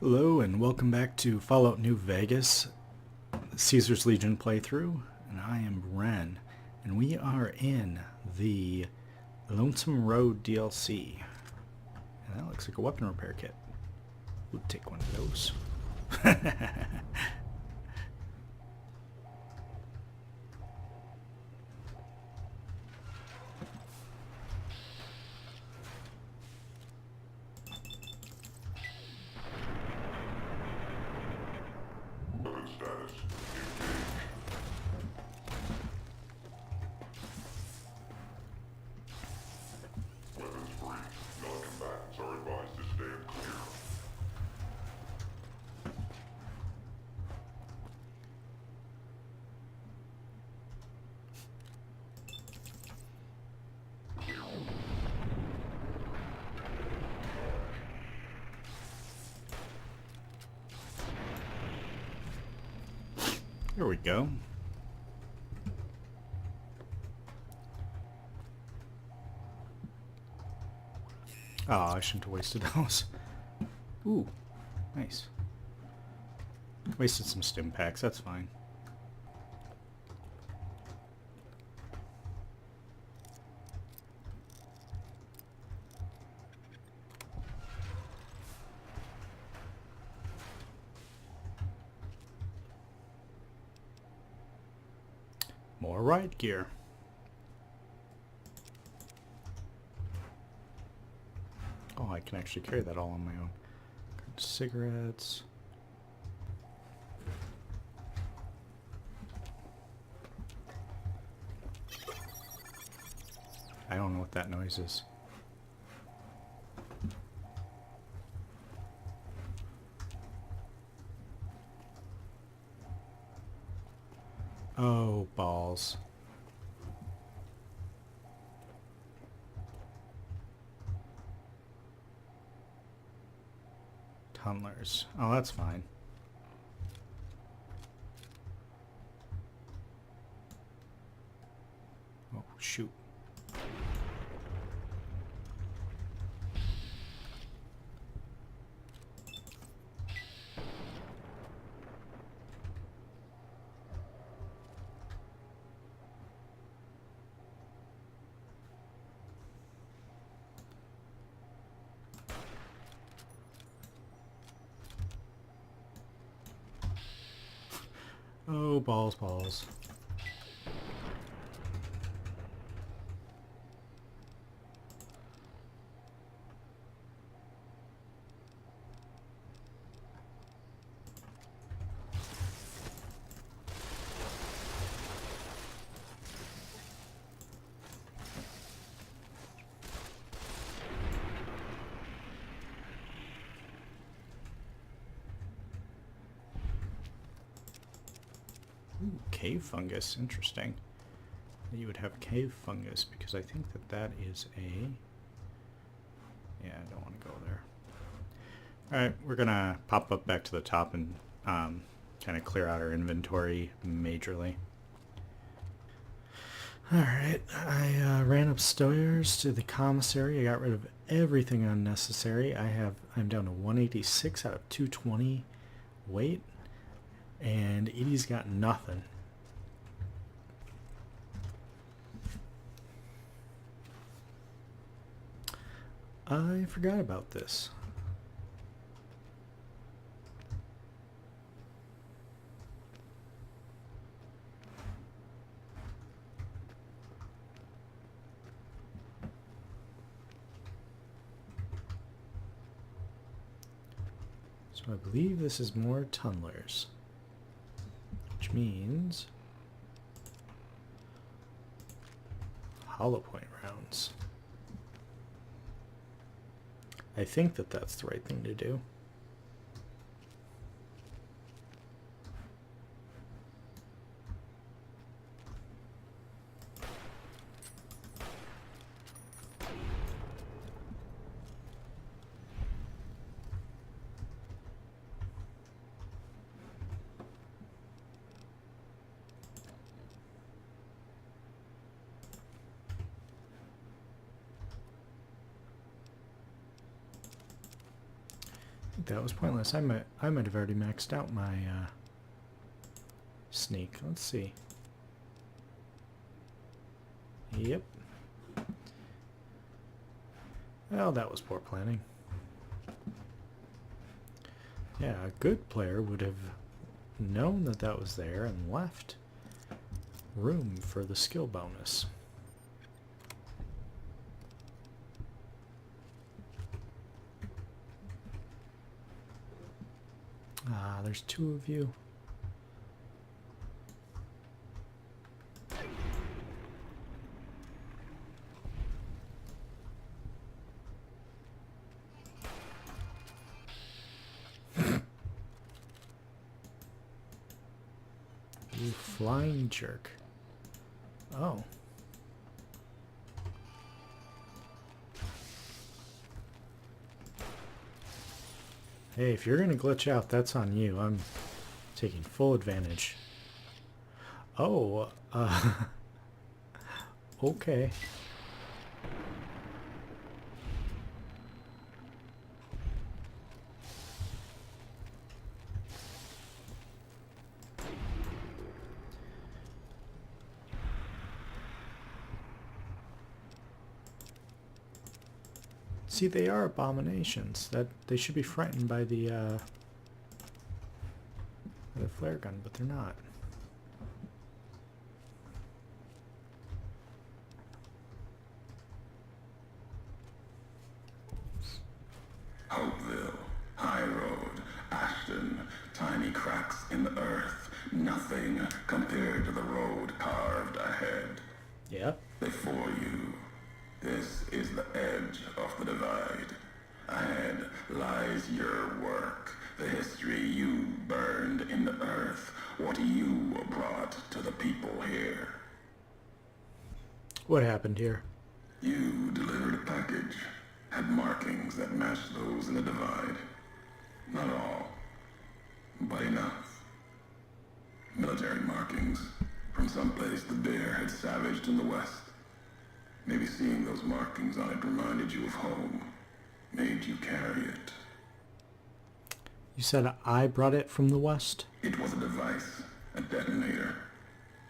Hello and welcome back to Fallout New Vegas, Caesar's Legion playthrough, and I am Ren, and we are in the Lonesome Road DLC, and that looks like a weapon repair kit. We'll take one of those. Weapon status. Weapons free. Non-combatants are advised to stand clear. There we go. Oh, I shouldn't have wasted those. Ooh, nice. Wasted some stim packs, that's fine. More riot gear. Oh, I can actually carry that all on my own. Cigarettes. I don't know what that noise is. Oh, balls. Tunnelers. Oh, that's fine. Oh, shoot. Oh, balls, balls. Ooh, cave fungus. Interesting. You would have cave fungus because I think that that is a... Yeah, I don't want to go there. Alright, we're gonna pop up back to the top and kind of clear out our inventory majorly. Alright, I ran upstairs to the commissary. I got rid of everything unnecessary. I'm down to 186 out of 220 weight, and Edie's got nothing. I forgot about this. So I believe this is more tunnelers, which means hollow point rounds. I think that that's the right thing to do. that was pointless. I might have already maxed out my sneak. Let's see. Yep. Well, that was poor planning. Yeah, a good player would have known that that was there and left room for the skill bonus. Ah, there's two of you. You flying jerk. Oh. Hey, if you're gonna glitch out, that's on you. I'm taking full advantage. Oh, okay. See, they are abominations. That they should be frightened by the flare gun, but they're not. Hopeville, High Road, Ashton, tiny cracks in the earth, nothing compared to the road carved ahead. Yeah. Before you, this is the edge of the divide. Ahead lies your work, the history you burned in the earth, what you brought to the people here. What happened here? You delivered a package, had markings that matched those in the divide. Not all, but enough. Military markings from someplace the bear had savaged in the west. Maybe seeing those markings on it reminded you of home, made you carry it. You said I brought it from the west? It was a device, a detonator,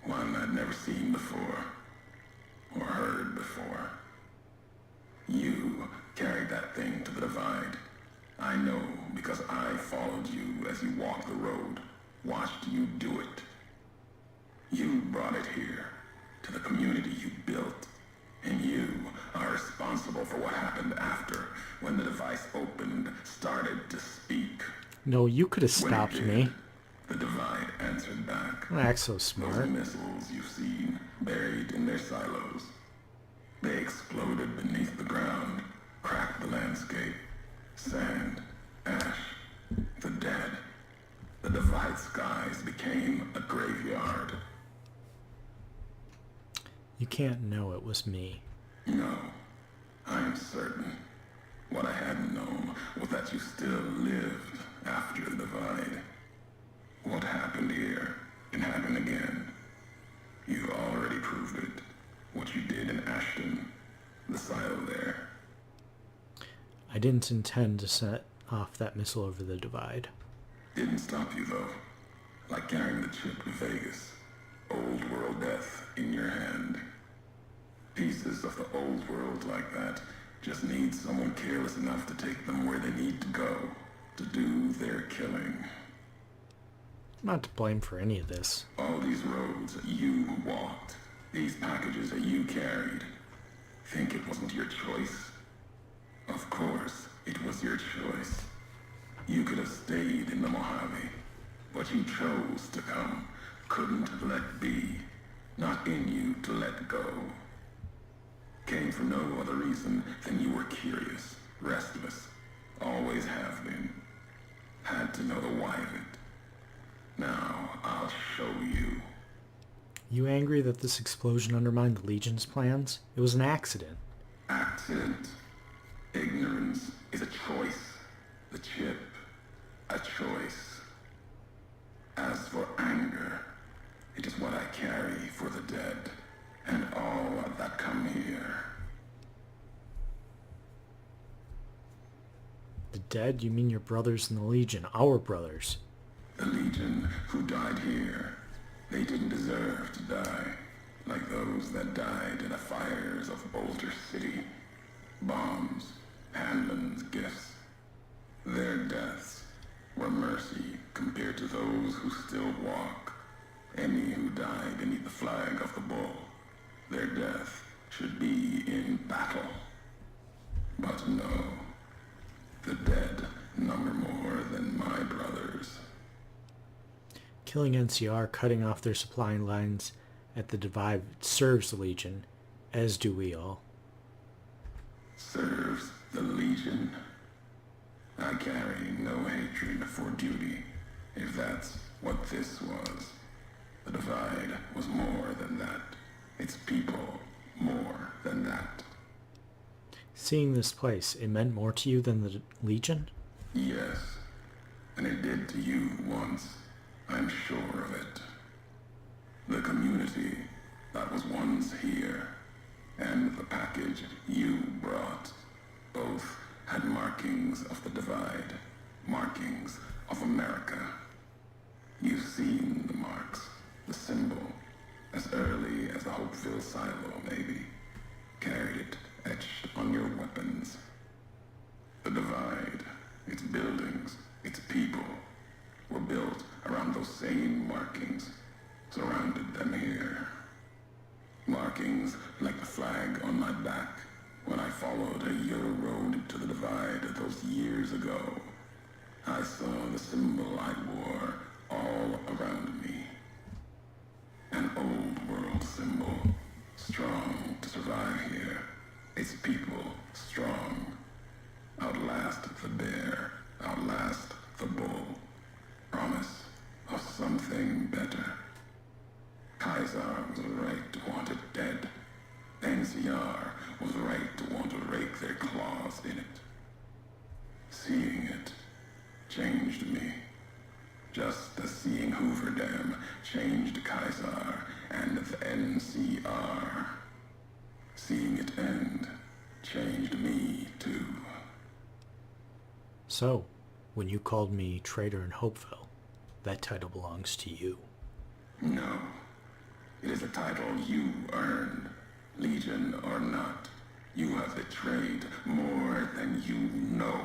one I'd never seen before, or heard before. You carried that thing to the divide. I know because I followed you as you walked the road, watched you do it. You brought it here, to the community you built. And you are responsible for what happened after, when the device opened, started to speak. No, you could have When it stopped did, me. the divide answered back. Don't act so Those smart. missiles you've seen, buried in their silos. They exploded beneath the ground, cracked the landscape. Sand, ash, the dead. The divide skies became a graveyard. You can't know it was me. No, I am certain. What I hadn't known was that you still lived after the divide. What happened here can happen again. You already proved it. What you did in Ashton, the silo there. I didn't intend to set off that missile over the divide. Didn't stop you though. Like carrying the chip to Vegas. Old world death in your hand. Pieces of the old world like that just need someone careless enough to take them where they need to go, to do their killing. I'm not to blame for any of this. All these roads that you walked, these packages that you carried, think it wasn't your choice? Of course, it was your choice. You could have stayed in the Mojave, but you chose to come, couldn't let be, not in you to let go. Came for no other reason than you were curious, restless, always have been. Had to know the why of it. Now, I'll show you. You angry that this explosion undermined the Legion's plans? It was an accident. Accident. Ignorance is a choice. The chip, a choice. As for anger, it is what I carry for the dead, and all that come here. The Dead? You mean your brothers in the Legion, our brothers? The Legion who died here, they didn't deserve to die, like those that died in the fires of Boulder City. Bombs, Hanlon's gifts. Their deaths were mercy compared to those who still walk. Any who die beneath the flag of the bull, their death should be in battle. But no, the dead number more than my brothers. Killing NCR, cutting off their supply lines at the Divide serves the Legion, as do we all. Serves the Legion? I carry no hatred for duty, if that's what this was. The Divide was more than that. Its people more than that. Seeing this place, it meant more to you than the Legion? Yes, and it did to you once. I'm sure of it. The community that was once here, and the package you brought, both had markings of the Divide, markings of America. You've seen the marks, the symbol, as early as the Hopeville silo, maybe. Carried it etched on your weapons. The Divide, its buildings, its people, were built around those same markings, surrounded them here. Markings like the flag on my back when I followed a your road to the Divide those years ago. I saw the symbol I wore all around me. An old world symbol, strong to survive here. Its people strong. Outlast the bear, outlast the bull. Promise of something better. Kaiser was right to want it dead. NCR was right to want to rake their claws in it. Seeing it changed me. Just as seeing Hoover Dam changed Kaiser and the NCR. Seeing it end changed me too. So, when you called me traitor in Hopeville, that title belongs to you. No. It is a title you earned, Legion or not. You have betrayed more than you know.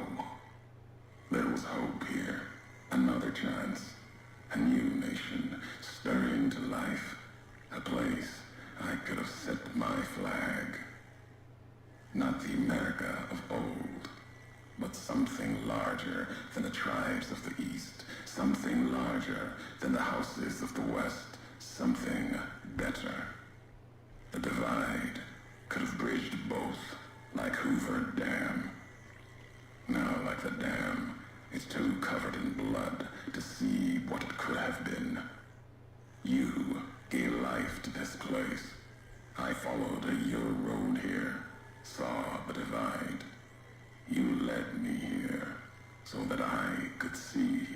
There was hope here. Another chance. A new nation stirring to life. A place I could have set my flag. Not the America of old, but something larger than the tribes of the East. Something larger than the houses of the West. Something better. The Divide could have bridged both, like Hoover Dam. Now, like the dam, it's too covered in blood to see what it could have been. You gave life to this place. I followed your road here, saw the Divide. You led me here so that I could see.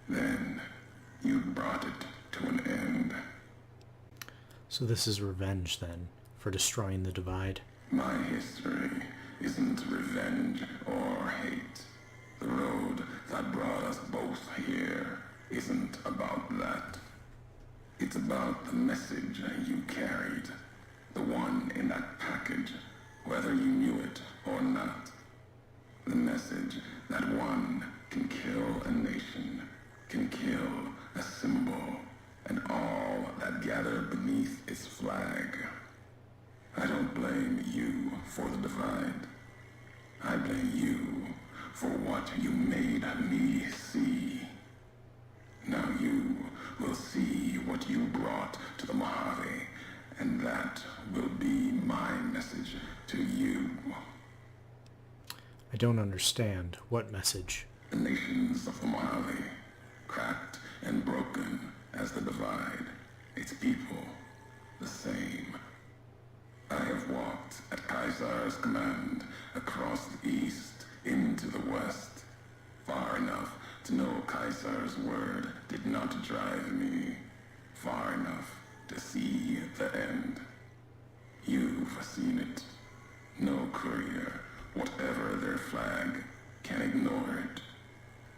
Then you brought it to an end. So this is revenge, then, for destroying the Divide? My history isn't revenge or hate. The road that brought us both here isn't about that. It's about the message you carried. The one in that package, whether you knew it or not. The message that one can kill a nation, can kill a symbol, and all that gather beneath its flag. I don't blame you for the Divide. I blame you for what you made me see. Now you will see what you brought to the Mojave, and that will be my message to you. I don't understand. What message? The nations of the Mojave, cracked and broken as the Divide, its people, the same. I have walked at Kaiser's command across the east into the west, far enough to know Kaiser's word did not drive me, far enough to see the end. You've seen it. No courier, whatever their flag, Can't ignore it.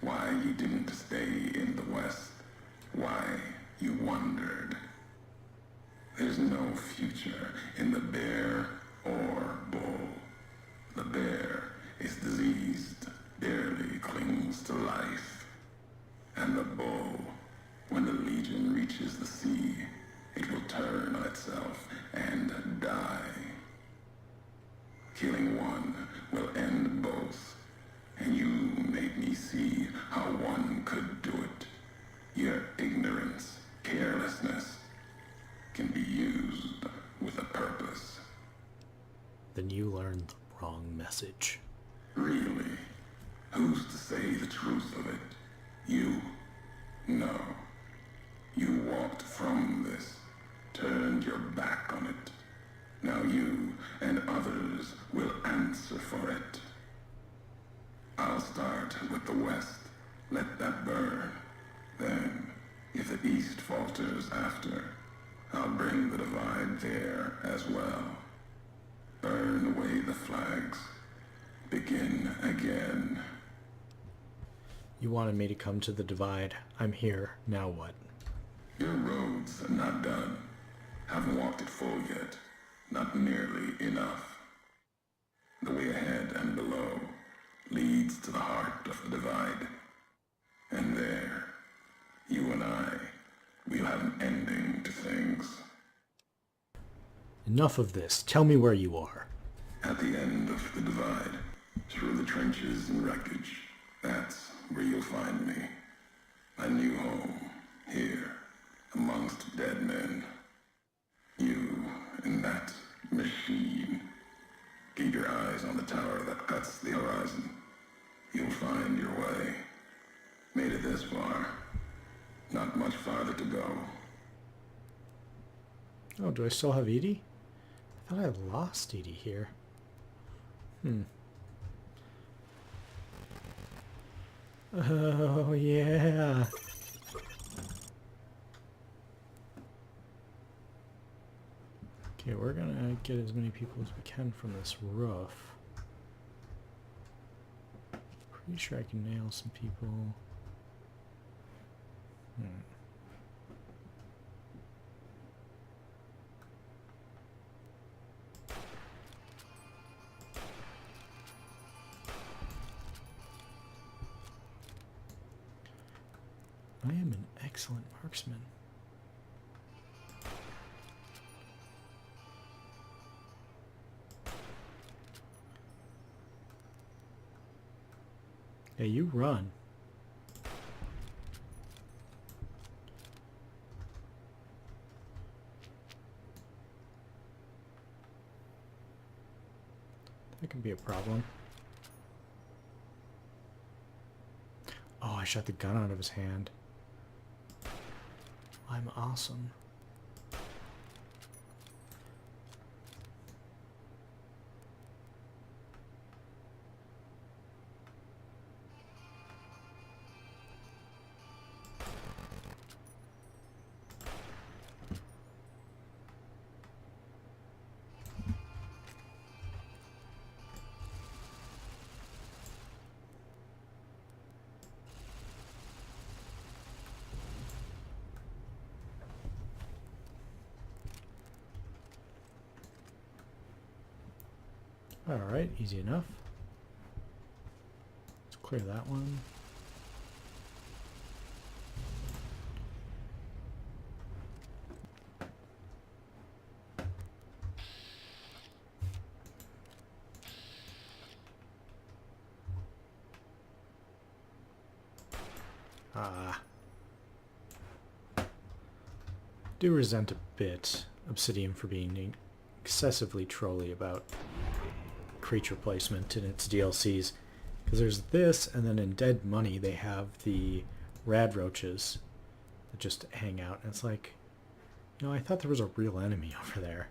Why you didn't stay in the West. Why you wondered. There's no future in the bear or bull. The bear is diseased, barely clings to life. And the bull, when the legion reaches the sea, it will turn on itself and die. Killing one will end both. And you made me see how one could do it. Your ignorance, carelessness, can be used with a purpose. Then you learned the wrong message. Really? Who's to say the truth of it? You? No. You walked from this, turned your back on it. Now you and others will answer for it. I'll start with the West. Let that burn. Then, if the East falters after, I'll bring the divide there as well. Burn away the flags. Begin again. You wanted me to come to the divide. I'm here. Now what? Your road's not done. Haven't walked it full yet. Not nearly enough. The way ahead and below leads to the heart of the divide. And there, you and I, we'll have an ending to things. Enough of this. Tell me where you are. At the end of the divide, through the trenches and wreckage, that's where you'll find me. My new home, here, amongst dead men. You and that machine. Keep your eyes on the tower that cuts the horizon. You'll find your way. Made it this far. Not much farther to go. Oh, do I still have Edie? I thought I lost Edie here. Oh, yeah. Okay, we're gonna get as many people as we can from this roof. Pretty sure I can nail some people. I am an excellent marksman. Hey, you run. That could be a problem. Oh, I shot the gun out of his hand. I'm awesome. Alright, easy enough. Let's clear that one. Do resent a bit Obsidian for being excessively trolly about creature placement in its DLCs, because there's this, and then in Dead Money they have the rad roaches that just hang out, and it's like, you know, I thought there was a real enemy over there.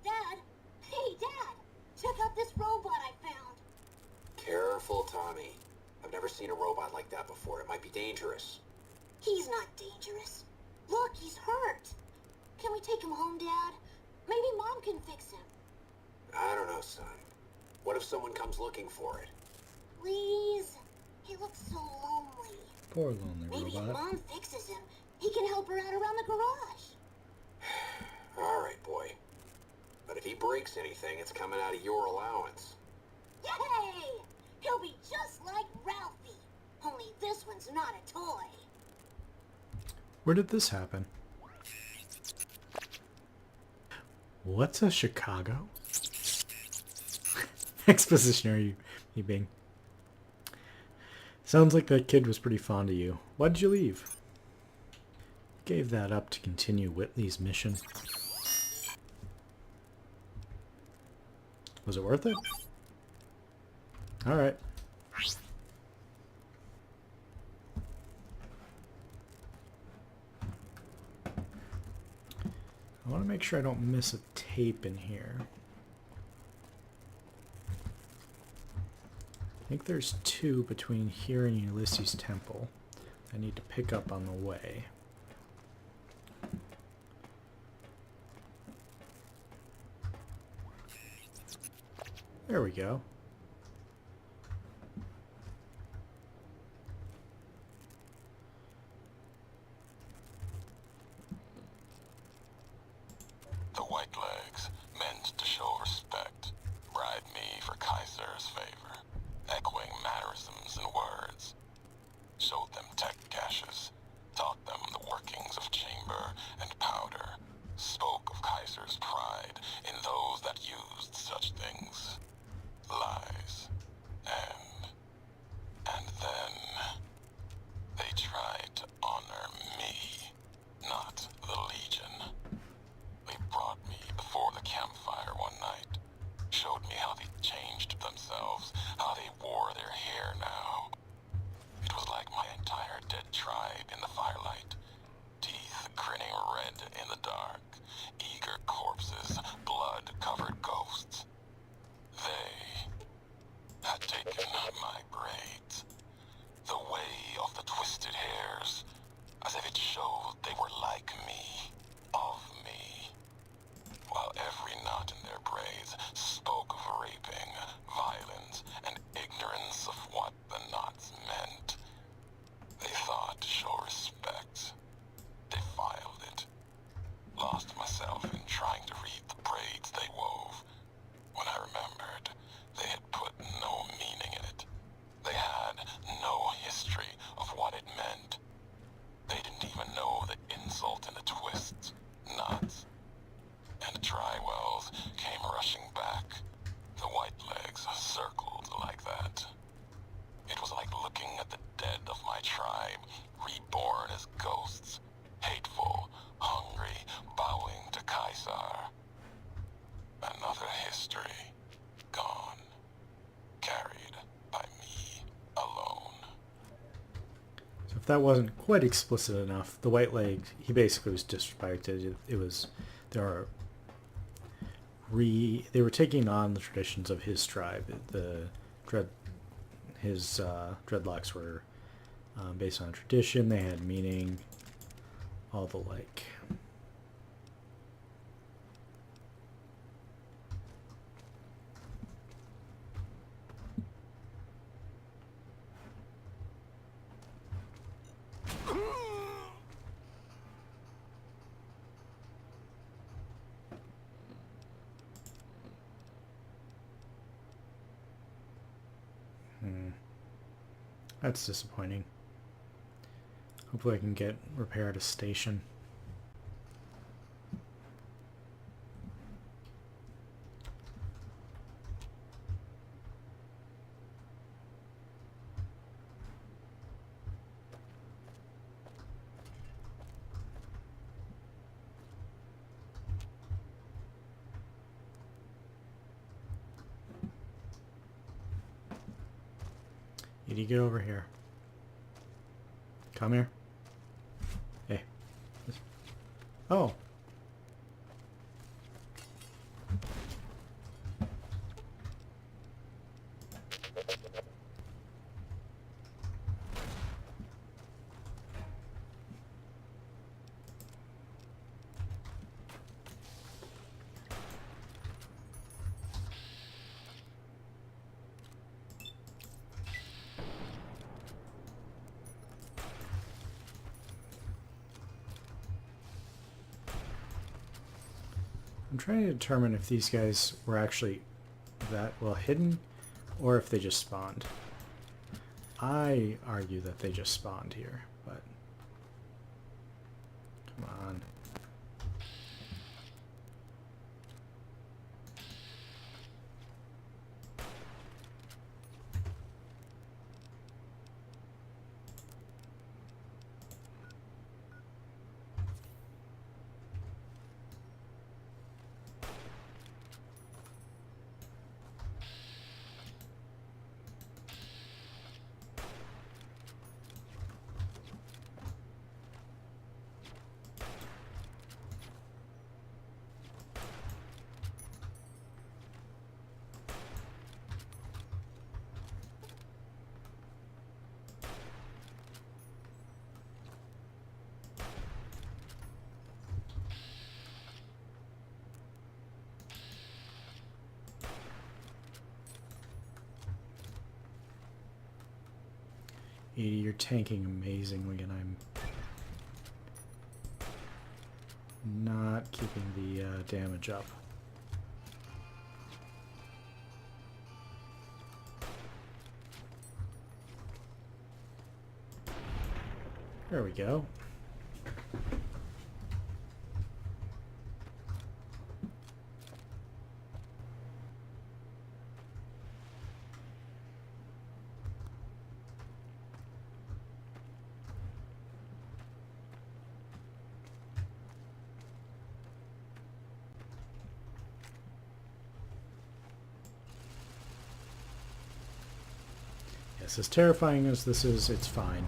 Dad! Hey, Dad! Check out this robot I found! Careful, Tommy. I've never seen a robot like that before. It might be dangerous. He's not dangerous. Look, he's hurt. Can we take him home, Dad? Maybe Mom can fix him. I don't know, son. What if someone comes looking for it? Please? He looks so lonely. Poor lonely Maybe if robot. Mom fixes him, he can help her out around the garage. All right, boy. But if he breaks anything, it's coming out of your allowance. Yay! He'll be just like Ralphie. Only this one's not a toy. Where did this happen? What's a Chicago? Expositionary, you being. Sounds like that kid was pretty fond of you. Why did you leave? Gave that up to continue Whitley's mission. Was it worth it? Alright. I want to make sure I don't miss a tape in here. I think there's 2 between here and Ulysses Temple I need to pick up on the way. There we go. The Whitelegs meant to show respect, bribe me for Kaiser's favor, echoing mannerisms and words. Showed them tech caches, taught them the workings of chamber and powder, spoke of Kaiser's pride in those that used such things. Lies. And then they tried to honor me, not the Legion. They brought me before the campfire one night, showed me how they changed themselves, how they wore their hair now. It was like my entire dead tribe in the firelight, teeth grinning red in the dark, eager corpses, blood-covered ghosts. They had taken my braids, the way of the twisted hairs, as if it showed they were like me, of me, while every knot in their braids spoke of raping, violence, and ignorance of what the knots meant. They thought to show respect. Defiled it. Lost myself in trying to read the braids they wove. When I remembered, they had put no meaning in it. They had no history of what it meant. They didn't even know the insult in the twists, knots. And the dry wells came rushing back. The Whitelegs circled like that. It was like looking at the dead of my tribe, reborn as ghosts, hateful, hungry, bowing to Caesar. Another history, gone, carried by me alone. So if that wasn't quite explicit enough, the White Leg, he basically was disrespected. It was, they were taking on the traditions of his tribe. His dreadlocks were based on tradition. They had meaning, all the like. That's disappointing. Hopefully I can get repaired a station. You get over here. Come here. Hey. Oh. I'm trying to determine if these guys were actually that well hidden or if they just spawned. I argue that they just spawned here, but come on. Edie, you're tanking amazingly, and I'm not keeping the damage up. There we go. Yes, as terrifying as this is, it's fine.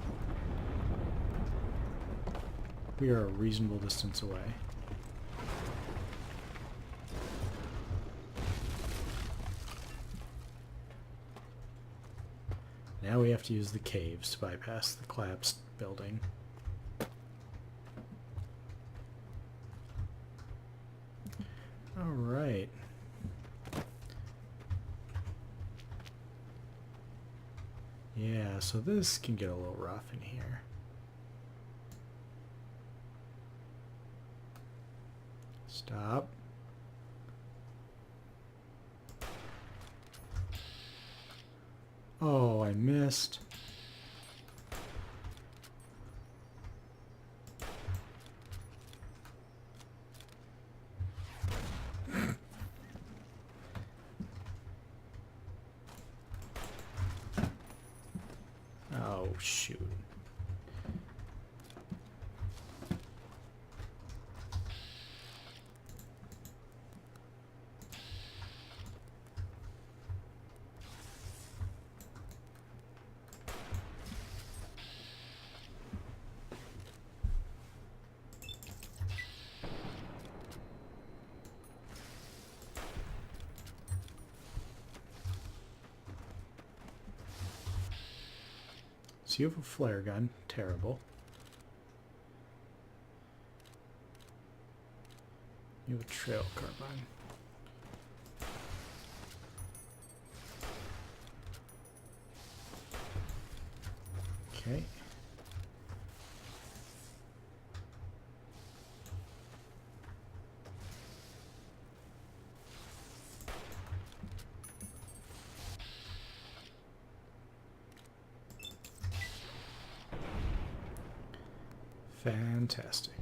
We are a reasonable distance away. Now we have to use the caves to bypass the collapsed building. All right. Yeah, so this can get a little rough in here. Stop. Oh, I missed. Oh, shoot. So you have a flare gun. Terrible. You have a trail carbine. Okay. Fantastic.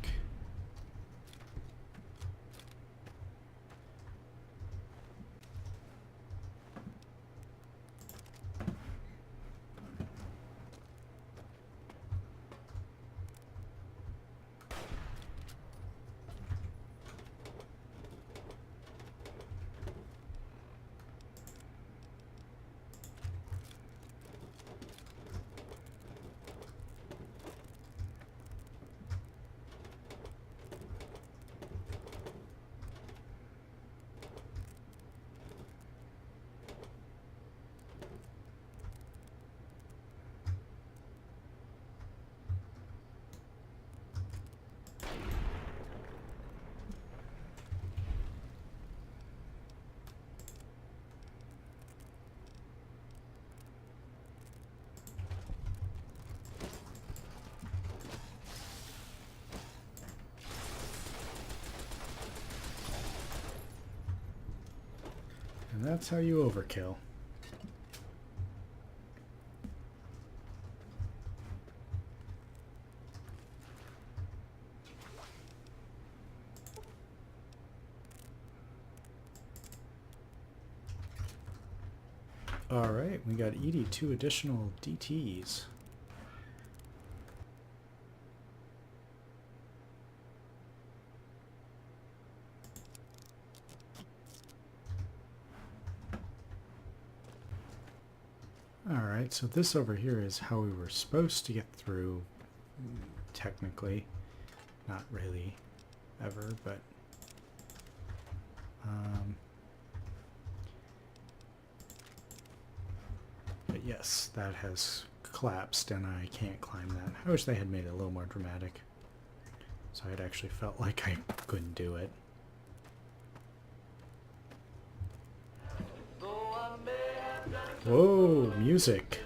And that's how you overkill. Alright, we got Edie 2 additional DTs. Alright, so this over here is how we were supposed to get through, technically. Not really, ever, but... But yes, that has collapsed and I can't climb that. I wish they had made it a little more dramatic. So I'd actually felt like I couldn't do it. Whoa, music.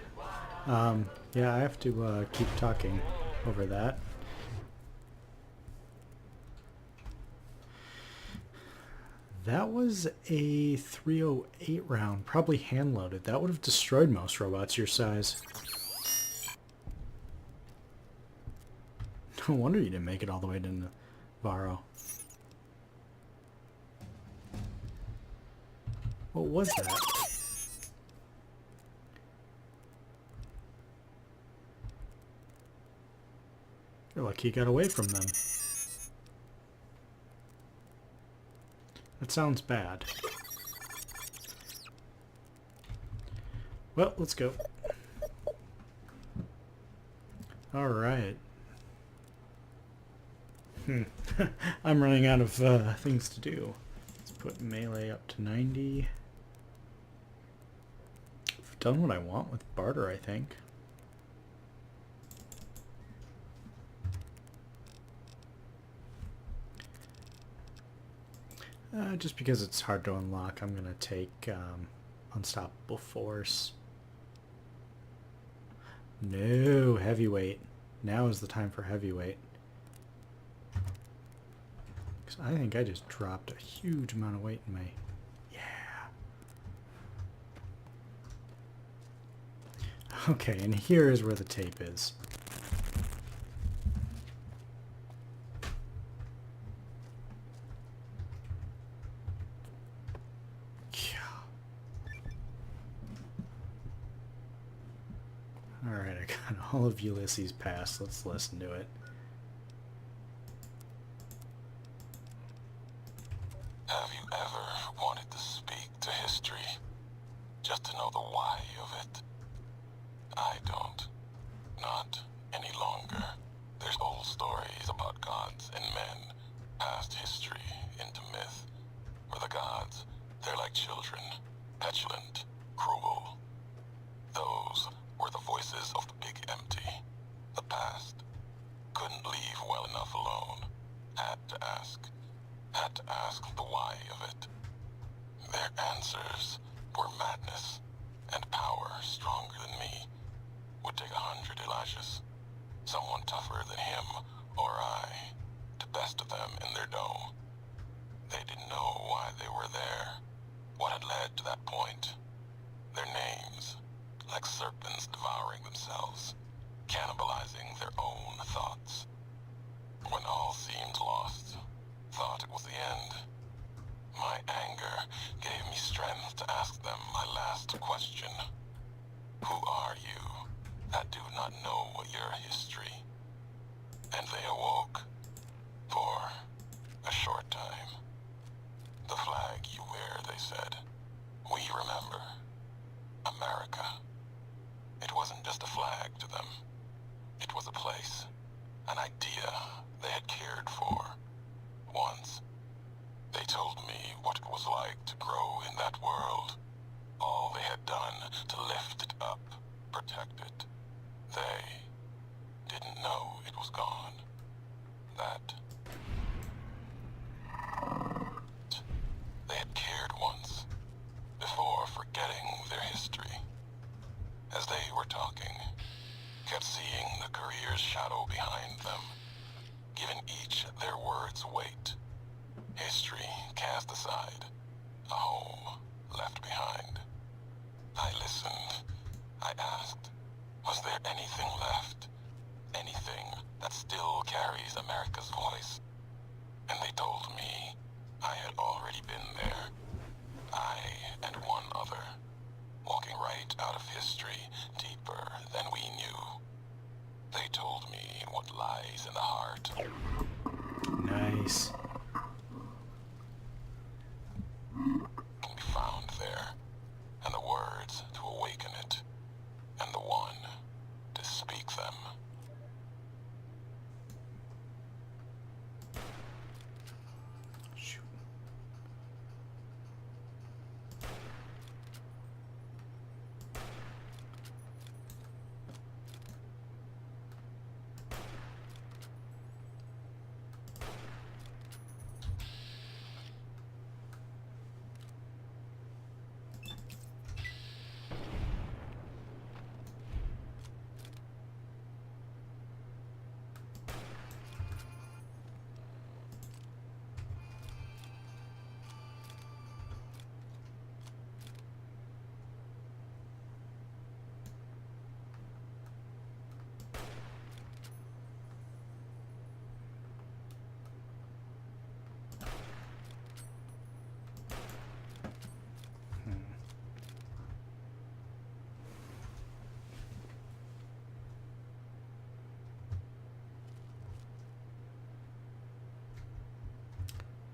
Yeah, I have to keep talking over that. That was a 308 round, probably hand-loaded. That would have destroyed most robots your size. No wonder you didn't make it all the way to Navarro. What was that? You're lucky you got away from them. That sounds bad. Well, let's go. Alright. I'm running out of things to do. Let's put melee up to 90. I've done what I want with barter, I think. Just because it's hard to unlock, I'm going to take Unstoppable Force. No, heavyweight. Now is the time for heavyweight. Because I think I just dropped a huge amount of weight in my... Yeah. Okay, and here is where the tape is. Alright, I got all of Ulysses Pass. Let's listen to it. Have you ever wanted to speak to history? Just to know the why of it? I don't. Not any longer. There's old stories about gods and men, past history into myth. For the gods, they're like children, petulant, cruel. Those were the voices of the big empty. The past. Couldn't leave well enough alone. Had to ask the why of it. Their answers were madness, and power stronger than me. Would take 100 Elijahs. Someone tougher than him or I to best of them in their dome. They didn't know why they were there, what had led to that point. Their names, like serpents devouring themselves, cannibalizing their own thoughts. When all seemed lost, thought it was the end. My anger gave me strength to ask them my last question. Who are you that do not know your history? And they awoke, for a short time. The flag you wear, they said, we remember. America. It wasn't just a flag to them. It was a place, an idea they had cared for. Once, they told me what it was like to grow in that world. All they had done to lift it up, protect it. They didn't know it was gone. That they had cared once, before forgetting their history. As they were talking, kept seeing the career's shadow behind them, giving each their words weight. History cast aside, a home left behind. I listened. I asked, was there anything left? Anything that still carries America's voice? And they told me I had already been there. I and one other, walking right out of history deeper than we knew. They told me what lies in the heart. Nice. Can be found there, and the words to awaken it, and the one to speak them. Shoot.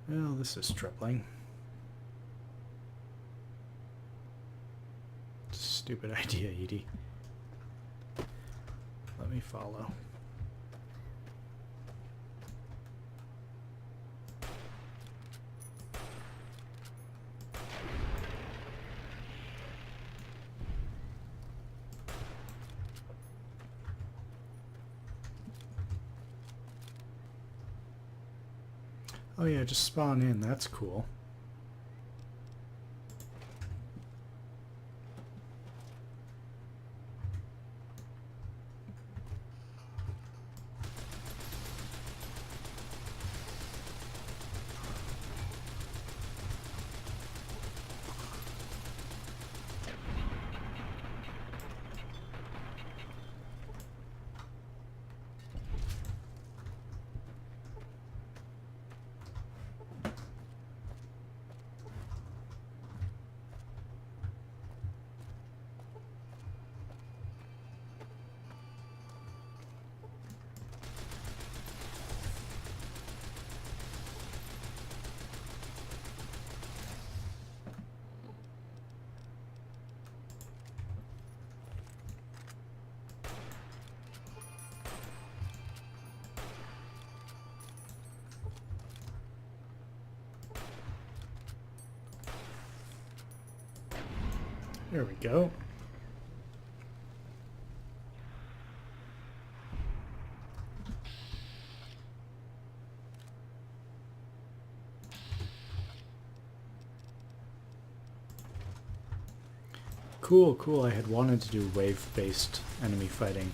Well, this is tripling. Stupid idea, Edie. Let me follow. Oh yeah, just spawn in, that's cool. There we go. Cool, cool. I had wanted to do wave-based enemy fighting.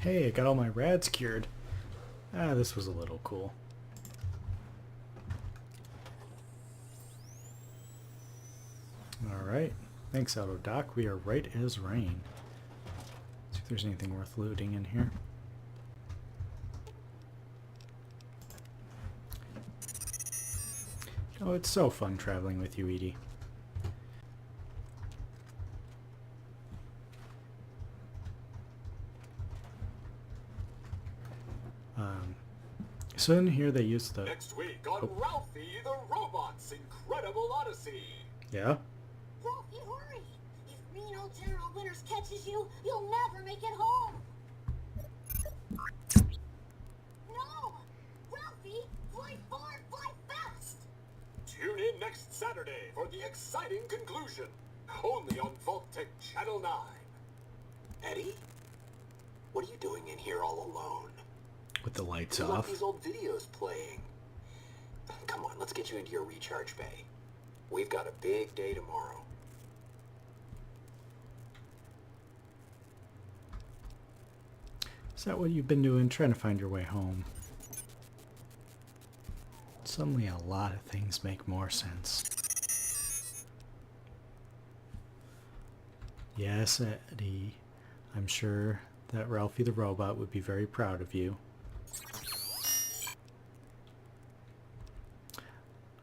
Hey, I got all my rads cured. Ah, this was a little cool. Alright. Thanks, Autodoc. We are right as rain. See if there's anything worth looting in here. Oh, it's so fun traveling with you, Edie. So in here they use the... Next week on Ralphie the Robot's Incredible Odyssey. Yeah? Ralphie, hurry! If Reno General Winters catches you, you'll never make it home! Saturday for the exciting conclusion. Only on Vault-Tec Channel 9. Eddie? What are you doing in here all alone? With the lights You left off. these old videos playing. Come on, let's get you into your recharge bay. We've got a big day tomorrow. Is that what you've been doing? Trying to find your way home? Suddenly a lot of things make more sense. Yes, Eddie. I'm sure that Ralphie the robot would be very proud of you.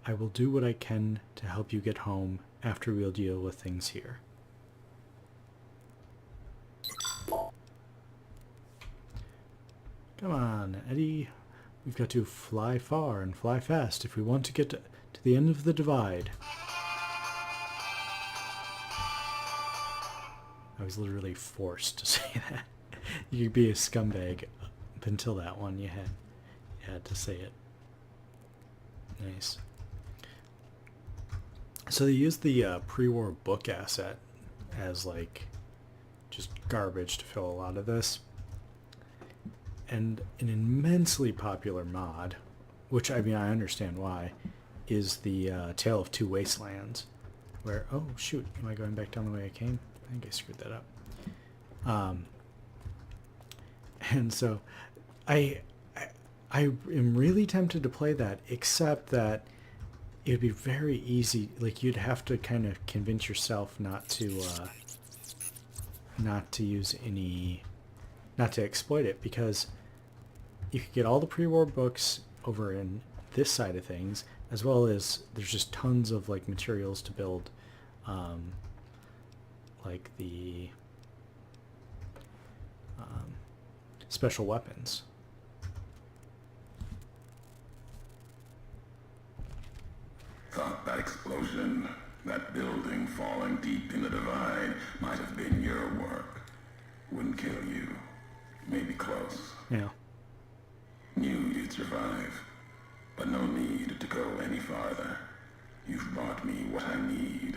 I will do what I can to help you get home after we'll deal with things here. Come on, Eddie. We've got to fly far and fly fast if we want to get to the end of the divide. I was literally forced to say that. You could be a scumbag up until that one. You had to say it. Nice. So they used the pre-war book asset as like just garbage to fill a lot of this. And an immensely popular mod, which I mean I understand why, is the Tale of Two Wastelands, where oh shoot, am I going back down the way I came? I think I screwed that up. And so I am really tempted to play that, except that it would be very easy. Like you'd have to kind of convince yourself not to use any, not to exploit it, because you could get all the pre-war books over in this side of things, as well as there's just tons of like materials to build, like the special weapons. Thought that explosion, that building falling deep in the divide, might have been your work. Wouldn't kill you. Maybe close. Yeah. Knew you'd survive. But no need to go any farther. You've brought me what I need.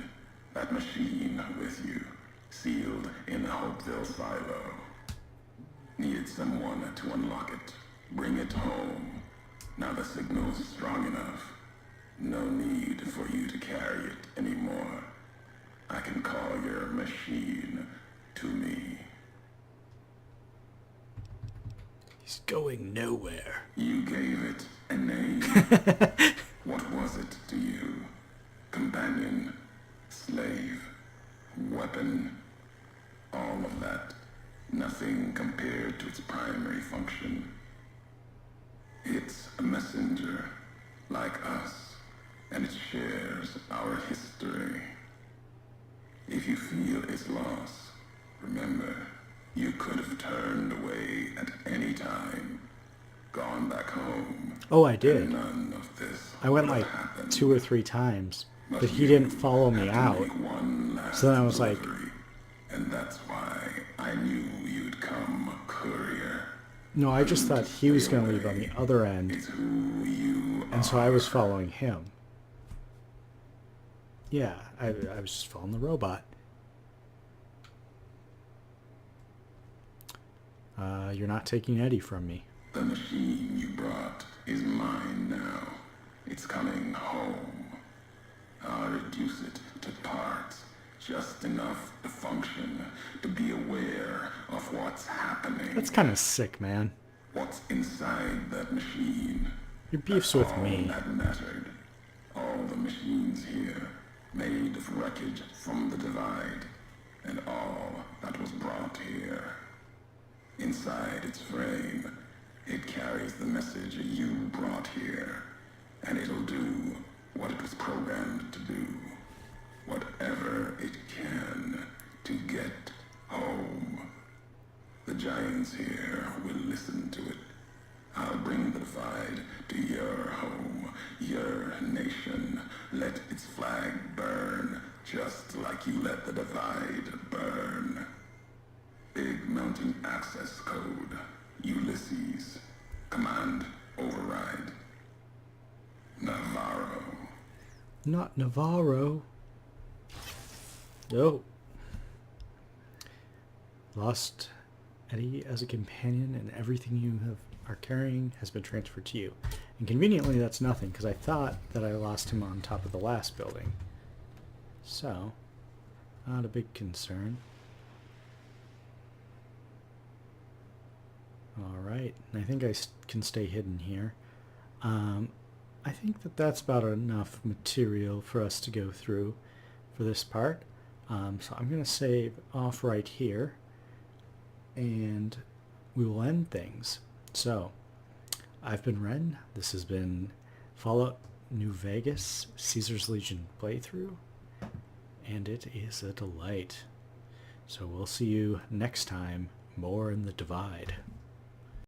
That machine with you, sealed in the Hopeville silo. Needed someone to unlock it. Bring it home. Now the signal's strong enough. No need for you to carry it anymore. I can call your machine to me. He's going nowhere. You gave it a name. What was it to you? Companion, slave, weapon, all of that. Nothing compared to its primary function. It's a messenger, like us, and it shares our history. If you feel its loss, remember, you could have turned away at any time, gone back home. Oh, I did. And none of this I went would like have happened. 2 or 3 times, but he you didn't follow me had to out. make one last So then I was like, delivery, and that's why I knew you'd come, courier. no, I just thought he was going to leave on the other end, It's who you and so I was following him. Yeah, I was just following the robot. You're not taking Eddie from me. The machine you brought is mine now. It's coming home. I'll reduce it to parts, just enough to function, to be aware of what's happening. That's kind of sick, man. What's inside that machine. Your beef's That's with all me. that mattered. All the machines here, made of wreckage from the divide, and all that was brought here. Inside its frame, it carries the message you brought here, and it'll do what it was programmed to do. Whatever it can to get home. The giants here will listen to it. I'll bring the divide to your home, your nation. Let its flag burn, just like you let the divide burn. Big mounting access code. Ulysses. Command override. Navarro. not Navarro. No. Lost Eddie as a companion, and everything you are carrying has been transferred to you. And conveniently, that's nothing, because I thought that I lost him on top of the last building. So, not a big concern. Alright, and I think I can stay hidden here. I think that that's about enough material for us to go through for this part. So I'm going to save off right here, and we will end things. So, I've been Ren. This has been Fallout New Vegas Caesar's Legion playthrough, and it is a delight. So we'll see you next time, more in the Divide.